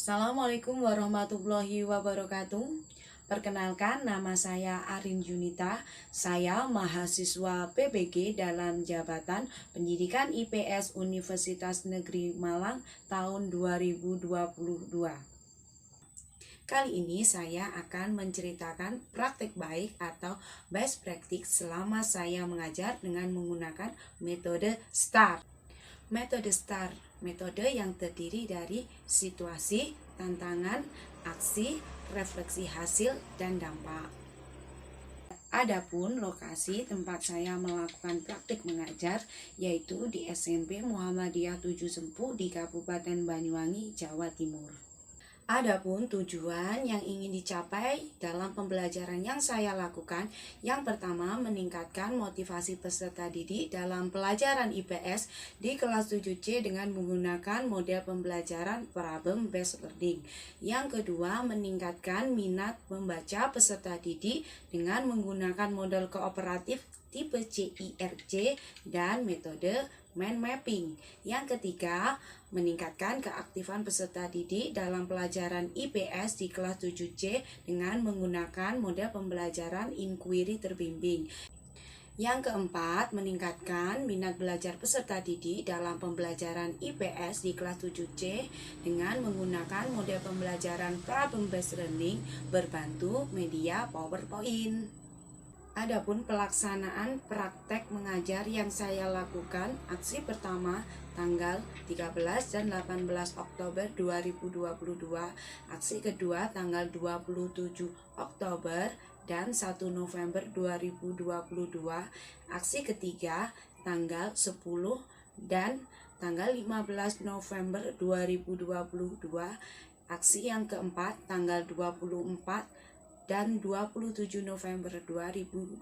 Assalamualaikum warahmatullahi wabarakatuh. Perkenalkan, nama saya Arin Junita. Saya mahasiswa PBG dalam jabatan Pendidikan IPS Universitas Negeri Malang tahun 2022. Kali ini saya akan menceritakan praktik baik atau best practice selama saya mengajar dengan menggunakan metode STAR. Metode STAR, metode yang terdiri dari situasi, tantangan, aksi, refleksi hasil, dan dampak. Adapun lokasi tempat saya melakukan praktik mengajar yaitu di SMP Muhammadiyah 7 Sempu di Kabupaten Banyuwangi, Jawa Timur. Adapun tujuan yang ingin dicapai dalam pembelajaran yang saya lakukan, yang pertama meningkatkan motivasi peserta didik dalam pelajaran IPS di kelas 7C dengan menggunakan model pembelajaran problem based learning. Yang kedua, meningkatkan minat membaca peserta didik dengan menggunakan model kooperatif tipe CIRC dan metode mind mapping. Yang ketiga, meningkatkan keaktifan peserta didik dalam pelajaran IPS di kelas 7C dengan menggunakan model pembelajaran inquiry terbimbing. Yang keempat, meningkatkan minat belajar peserta didik dalam pembelajaran IPS di kelas 7C dengan menggunakan model pembelajaran problem based learning berbantu media PowerPoint. Adapun pelaksanaan praktek mengajar yang saya lakukan, aksi pertama tanggal 13 dan 18 Oktober 2022, aksi kedua tanggal 27 Oktober dan 1 November 2022, aksi ketiga tanggal 10 dan tanggal 15 November 2022, aksi yang keempat tanggal 24 dan 27 November 2022.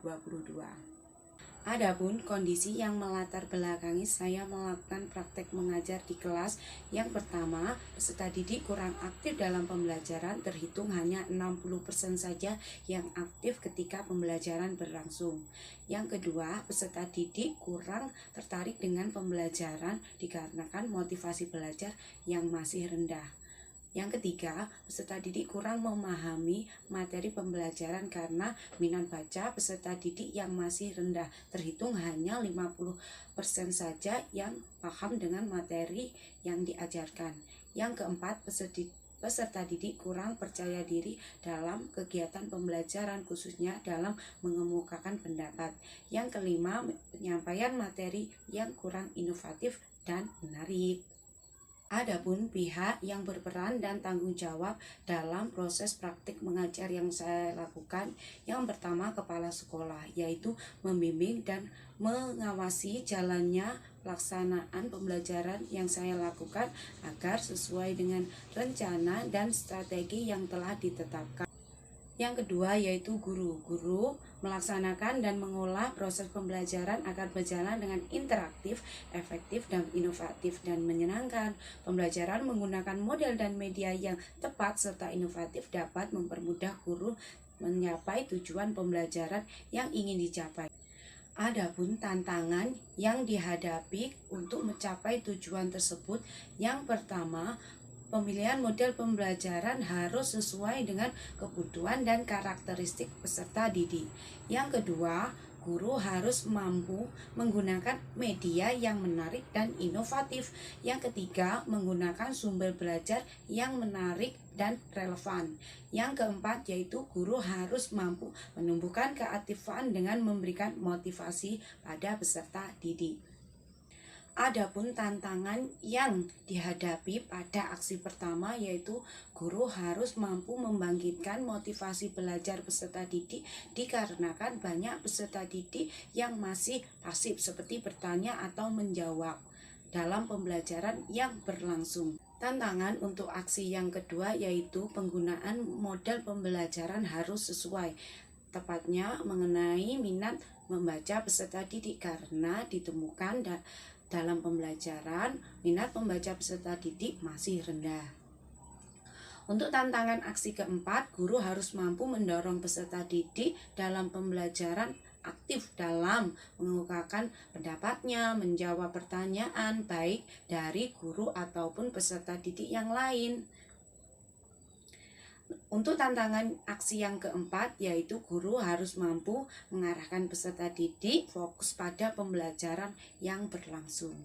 Adapun kondisi yang melatar belakangi saya melakukan praktek mengajar di kelas, yang pertama, peserta didik kurang aktif dalam pembelajaran, terhitung hanya 60% saja yang aktif ketika pembelajaran berlangsung. Yang kedua, peserta didik kurang tertarik dengan pembelajaran dikarenakan motivasi belajar yang masih rendah. Yang ketiga, peserta didik kurang memahami materi pembelajaran karena minat baca peserta didik yang masih rendah, terhitung hanya 50% saja yang paham dengan materi yang diajarkan. Yang keempat, peserta didik kurang percaya diri dalam kegiatan pembelajaran, khususnya dalam mengemukakan pendapat. Yang kelima, penyampaian materi yang kurang inovatif dan menarik. Adapun pihak yang berperan dan tanggung jawab dalam proses praktik mengajar yang saya lakukan, yang pertama kepala sekolah, yaitu membimbing dan mengawasi jalannya pelaksanaan pembelajaran yang saya lakukan agar sesuai dengan rencana dan strategi yang telah ditetapkan. Yang kedua yaitu guru melaksanakan dan mengolah proses pembelajaran agar berjalan dengan interaktif, efektif, dan inovatif dan menyenangkan. Pembelajaran menggunakan model dan media yang tepat serta inovatif dapat mempermudah guru mencapai tujuan pembelajaran yang ingin dicapai. Adapun tantangan yang dihadapi untuk mencapai tujuan tersebut, yang pertama, pemilihan model pembelajaran harus sesuai dengan kebutuhan dan karakteristik peserta didik. Yang kedua, guru harus mampu menggunakan media yang menarik dan inovatif. Yang ketiga, menggunakan sumber belajar yang menarik dan relevan. Yang keempat, yaitu guru harus mampu menumbuhkan keaktifan dengan memberikan motivasi pada peserta didik. Adapun tantangan yang dihadapi pada aksi pertama yaitu guru harus mampu membangkitkan motivasi belajar peserta didik dikarenakan banyak peserta didik yang masih pasif seperti bertanya atau menjawab dalam pembelajaran yang berlangsung. Tantangan untuk aksi yang kedua yaitu penggunaan model pembelajaran harus sesuai, tepatnya mengenai minat membaca peserta didik karena ditemukan dalam pembelajaran minat membaca peserta didik masih rendah. Untuk tantangan aksi keempat, guru harus mampu mendorong peserta didik dalam pembelajaran aktif dalam mengemukakan pendapatnya, menjawab pertanyaan baik dari guru ataupun peserta didik yang lain. Untuk tantangan aksi yang keempat, yaitu guru harus mampu mengarahkan peserta didik fokus pada pembelajaran yang berlangsung.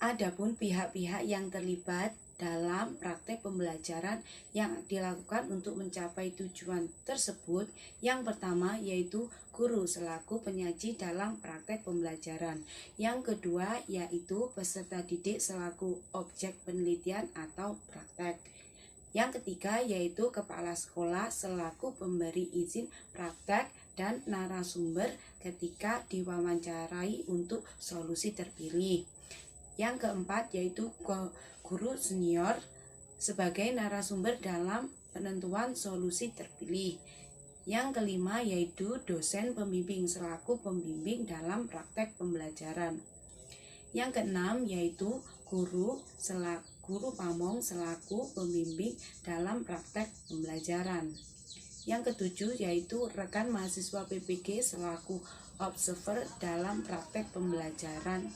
Adapun pihak-pihak yang terlibat dalam praktek pembelajaran yang dilakukan untuk mencapai tujuan tersebut, yang pertama yaitu guru selaku penyaji dalam praktek pembelajaran. Yang kedua yaitu peserta didik selaku objek penelitian atau praktek. Yang ketiga yaitu kepala sekolah selaku pemberi izin praktek dan narasumber ketika diwawancarai untuk solusi terpilih. Yang keempat yaitu guru senior sebagai narasumber dalam penentuan solusi terpilih. Yang kelima yaitu dosen pembimbing selaku pembimbing dalam praktek pembelajaran. Yang keenam yaitu guru pamong selaku pembimbing dalam praktek pembelajaran. Yang ketujuh yaitu rekan mahasiswa PPG selaku observer dalam praktek pembelajaran.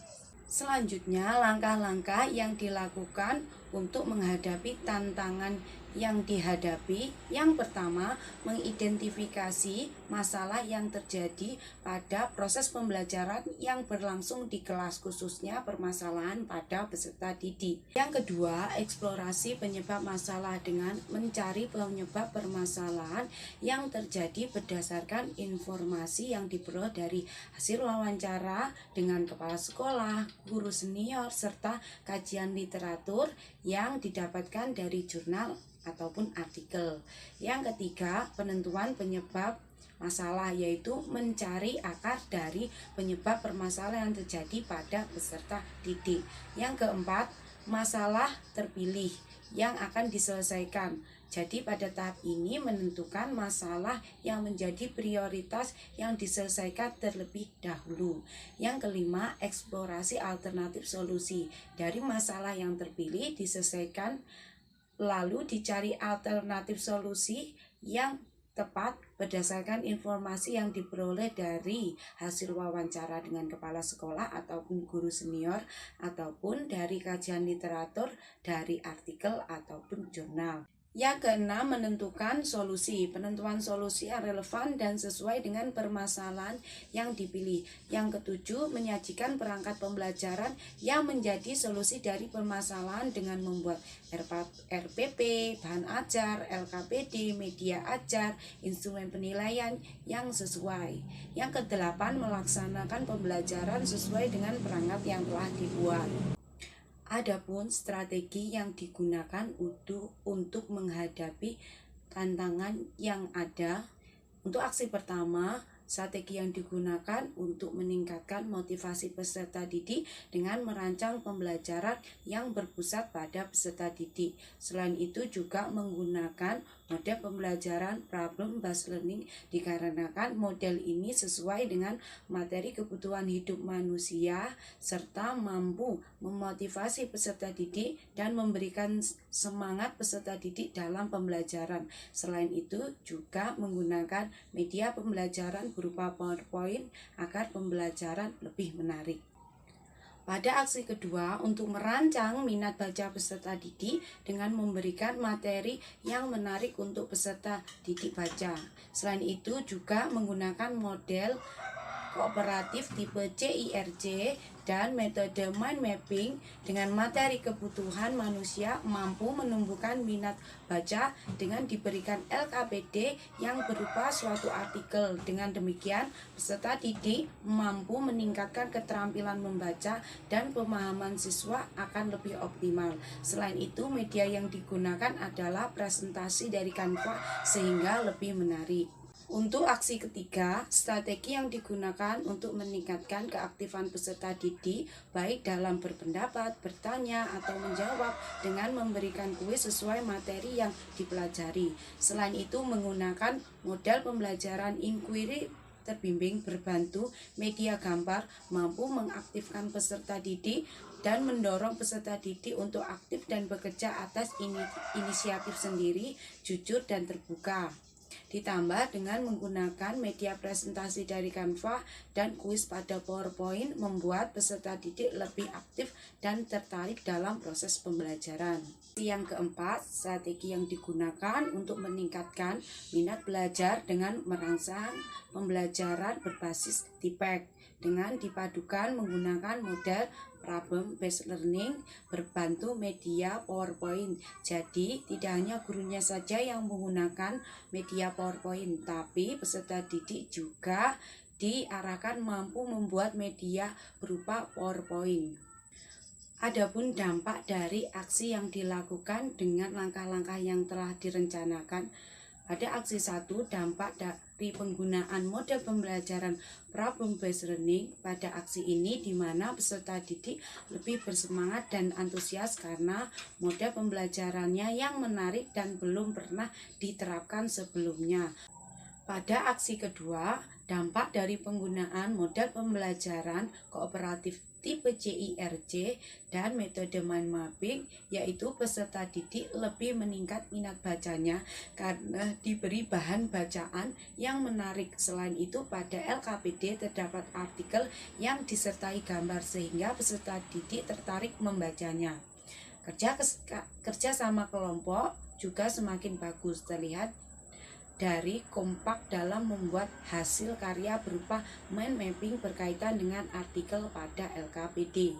Selanjutnya, langkah-langkah yang dilakukan untuk menghadapi tantangan yang dihadapi. Yang pertama, mengidentifikasi masalah yang terjadi pada proses pembelajaran yang berlangsung di kelas, khususnya permasalahan pada peserta didik. Yang kedua, eksplorasi penyebab masalah dengan mencari penyebab permasalahan yang terjadi berdasarkan informasi yang diperoleh dari hasil wawancara dengan kepala sekolah, guru senior, serta kajian literatur yang didapatkan dari jurnal ataupun artikel. Yang ketiga, penentuan penyebab masalah, yaitu mencari akar dari penyebab permasalahan yang terjadi pada peserta didik. Yang keempat, masalah terpilih yang akan diselesaikan. Jadi pada tahap ini menentukan masalah yang menjadi prioritas yang diselesaikan terlebih dahulu. Yang kelima, eksplorasi alternatif solusi. Dari masalah yang terpilih diselesaikan, lalu dicari alternatif solusi yang tepat berdasarkan informasi yang diperoleh dari hasil wawancara dengan kepala sekolah ataupun guru senior, ataupun dari kajian literatur, dari artikel ataupun jurnal. Yang keenam, menentukan solusi. Penentuan solusi yang relevan dan sesuai dengan permasalahan yang dipilih. Yang ketujuh, menyajikan perangkat pembelajaran yang menjadi solusi dari permasalahan dengan membuat RPP, bahan ajar, LKPD, media ajar, instrumen penilaian yang sesuai. Yang kedelapan, melaksanakan pembelajaran sesuai dengan perangkat yang telah dibuat. Adapun strategi yang digunakan untuk menghadapi tantangan yang ada. Untuk aksi pertama, strategi yang digunakan untuk meningkatkan motivasi peserta didik dengan merancang pembelajaran yang berpusat pada peserta didik. Selain itu juga menggunakan model pembelajaran problem based learning, dikarenakan model ini sesuai dengan materi kebutuhan hidup manusia serta mampu memotivasi peserta didik dan memberikan semangat peserta didik dalam pembelajaran. Selain itu juga menggunakan media pembelajaran berupa PowerPoint agar pembelajaran lebih menarik. Pada aksi kedua, untuk merancang minat baca peserta didik dengan memberikan materi yang menarik untuk peserta didik baca. Selain itu juga menggunakan model kooperatif tipe CIRC dan metode mind mapping dengan materi kebutuhan manusia mampu menumbuhkan minat baca dengan diberikan LKPD yang berupa suatu artikel. Dengan demikian, peserta didik mampu meningkatkan keterampilan membaca dan pemahaman siswa akan lebih optimal. Selain itu, media yang digunakan adalah presentasi dari Canva sehingga lebih menarik. Untuk aksi ketiga, strategi yang digunakan untuk meningkatkan keaktifan peserta didik baik dalam berpendapat, bertanya, atau menjawab dengan memberikan kuis sesuai materi yang dipelajari. Selain itu menggunakan model pembelajaran inquiry terbimbing berbantu media gambar mampu mengaktifkan peserta didik dan mendorong peserta didik untuk aktif dan bekerja atas inisiatif sendiri, jujur, dan terbuka. Ditambah dengan menggunakan media presentasi dari Canva dan kuis pada PowerPoint membuat peserta didik lebih aktif dan tertarik dalam proses pembelajaran. Yang keempat, strategi yang digunakan untuk meningkatkan minat belajar dengan merangsang pembelajaran berbasis TPEK dengan dipadukan menggunakan model problem based learning berbantu media PowerPoint. Jadi tidak hanya gurunya saja yang menggunakan media PowerPoint, tapi peserta didik juga diarahkan mampu membuat media berupa PowerPoint. Adapun dampak dari aksi yang dilakukan dengan langkah-langkah yang telah direncanakan. Pada aksi 1, dampak dari penggunaan model pembelajaran problem based learning. Pada aksi ini di mana peserta didik lebih bersemangat dan antusias karena model pembelajarannya yang menarik dan belum pernah diterapkan sebelumnya. Pada aksi kedua, dampak dari penggunaan model pembelajaran kooperatif tipe CIRC dan metode mind mapping, yaitu peserta didik lebih meningkat minat bacanya karena diberi bahan bacaan yang menarik. Selain itu, pada LKPD terdapat artikel yang disertai gambar sehingga peserta didik tertarik membacanya. Kerja sama kelompok juga semakin bagus, terlihat dari kompak dalam membuat hasil karya berupa mind mapping berkaitan dengan artikel pada LKPD.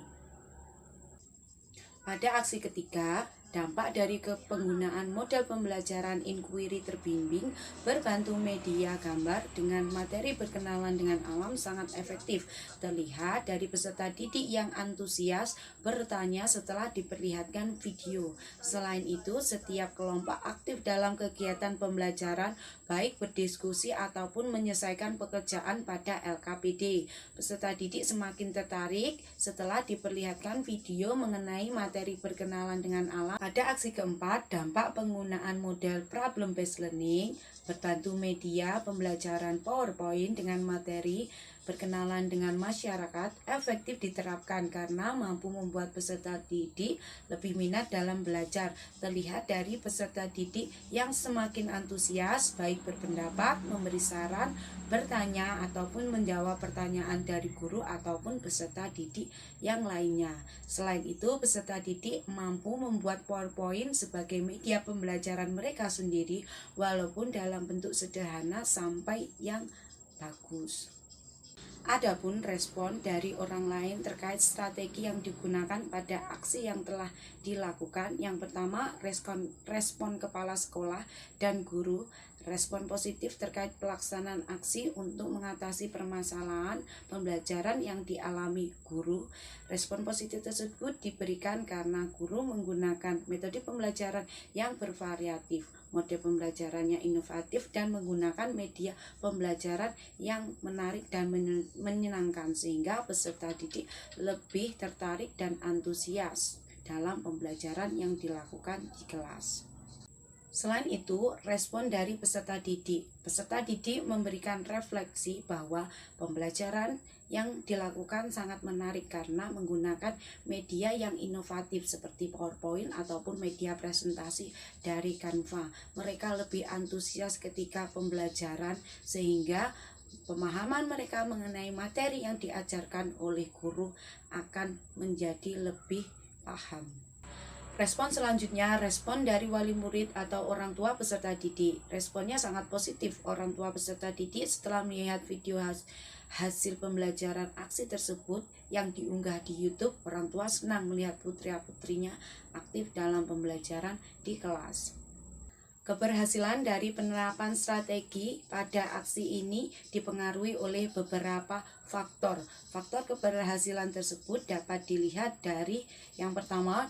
Pada aksi ketiga, dampak dari penggunaan model pembelajaran inquiry terbimbing berbantu media gambar dengan materi berkenalan dengan alam sangat efektif. Terlihat dari peserta didik yang antusias bertanya setelah diperlihatkan video. Selain itu, setiap kelompok aktif dalam kegiatan pembelajaran, baik berdiskusi ataupun menyelesaikan pekerjaan pada LKPD. Peserta didik semakin tertarik setelah diperlihatkan video mengenai materi berkenalan dengan alam. Pada aksi keempat, dampak penggunaan model problem based learning berbantu media pembelajaran PowerPoint dengan materi berkenalan dengan masyarakat efektif diterapkan karena mampu membuat peserta didik lebih minat dalam belajar. Terlihat dari peserta didik yang semakin antusias baik berpendapat, memberi saran, bertanya ataupun menjawab pertanyaan dari guru ataupun peserta didik yang lainnya. Selain itu, peserta didik mampu membuat PowerPoint sebagai media pembelajaran mereka sendiri walaupun dalam bentuk sederhana sampai yang bagus. Adapun respon dari orang lain terkait strategi yang digunakan pada aksi yang telah dilakukan. Yang pertama, respon kepala sekolah dan guru. Respon positif terkait pelaksanaan aksi untuk mengatasi permasalahan pembelajaran yang dialami guru. Respon positif tersebut diberikan karena guru menggunakan metode pembelajaran yang bervariatif, mode pembelajarannya inovatif, dan menggunakan media pembelajaran yang menarik dan menyenangkan sehingga peserta didik lebih tertarik dan antusias dalam pembelajaran yang dilakukan di kelas. Selain itu, respon dari peserta didik. Peserta didik memberikan refleksi bahwa pembelajaran yang dilakukan sangat menarik karena menggunakan media yang inovatif seperti PowerPoint ataupun media presentasi dari Canva. Mereka lebih antusias ketika pembelajaran sehingga pemahaman mereka mengenai materi yang diajarkan oleh guru akan menjadi lebih paham. Respon selanjutnya, respon dari wali murid atau orang tua peserta didik. Responnya sangat positif. Orang tua peserta didik setelah melihat video hasil pembelajaran aksi tersebut yang diunggah di YouTube, orang tua senang melihat putra-putrinya aktif dalam pembelajaran di kelas. Keberhasilan dari penerapan strategi pada aksi ini dipengaruhi oleh beberapa faktor. Faktor keberhasilan tersebut dapat dilihat dari yang pertama,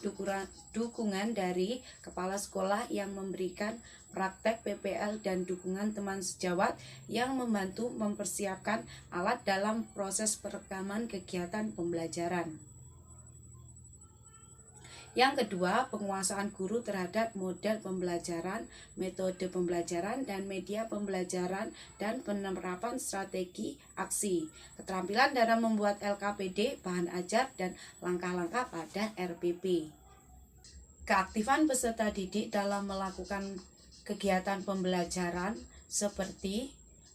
dukungan dari kepala sekolah yang memberikan praktek PPL dan dukungan teman sejawat yang membantu mempersiapkan alat dalam proses perekaman kegiatan pembelajaran. Yang kedua, penguasaan guru terhadap model pembelajaran, metode pembelajaran, dan media pembelajaran, dan penerapan strategi aksi. Keterampilan dalam membuat LKPD, bahan ajar, dan langkah-langkah pada RPP. Keaktifan peserta didik dalam melakukan kegiatan pembelajaran seperti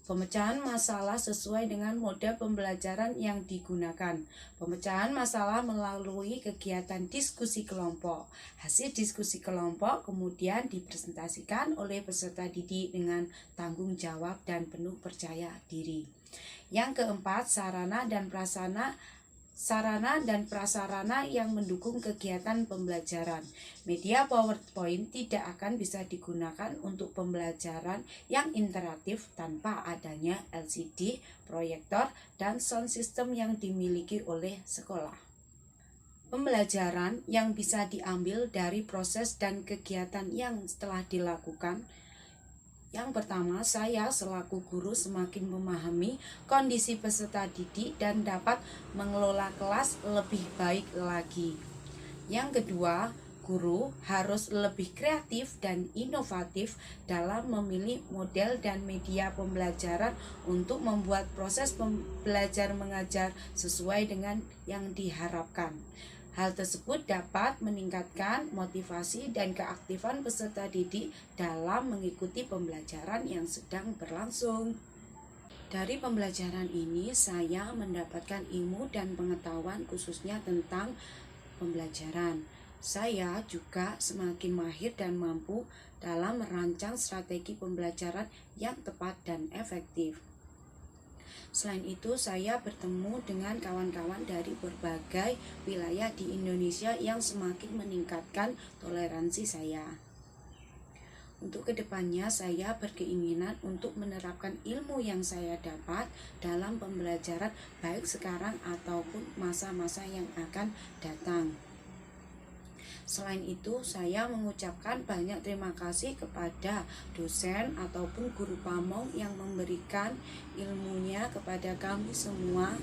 pemecahan masalah sesuai dengan mode pembelajaran yang digunakan. Pemecahan masalah melalui kegiatan diskusi kelompok. Hasil diskusi kelompok kemudian dipresentasikan oleh peserta didik dengan tanggung jawab dan penuh percaya diri. Yang keempat, sarana dan prasarana yang mendukung kegiatan pembelajaran. Media PowerPoint tidak akan bisa digunakan untuk pembelajaran yang interaktif tanpa adanya LCD, proyektor, dan sound system yang dimiliki oleh sekolah. Pembelajaran yang bisa diambil dari proses dan kegiatan yang telah dilakukan. Yang pertama, saya selaku guru semakin memahami kondisi peserta didik dan dapat mengelola kelas lebih baik lagi. Yang kedua, guru harus lebih kreatif dan inovatif dalam memilih model dan media pembelajaran untuk membuat proses belajar mengajar sesuai dengan yang diharapkan. Hal tersebut dapat meningkatkan motivasi dan keaktifan peserta didik dalam mengikuti pembelajaran yang sedang berlangsung. Dari pembelajaran ini, saya mendapatkan ilmu dan pengetahuan khususnya tentang pembelajaran. Saya juga semakin mahir dan mampu dalam merancang strategi pembelajaran yang tepat dan efektif. Selain itu, saya bertemu dengan kawan-kawan dari berbagai wilayah di Indonesia yang semakin meningkatkan toleransi saya. Untuk kedepannya, saya berkeinginan untuk menerapkan ilmu yang saya dapat dalam pembelajaran baik sekarang ataupun masa-masa yang akan datang. Selain itu, saya mengucapkan banyak terima kasih kepada dosen ataupun guru pamong yang memberikan ilmunya kepada kami semua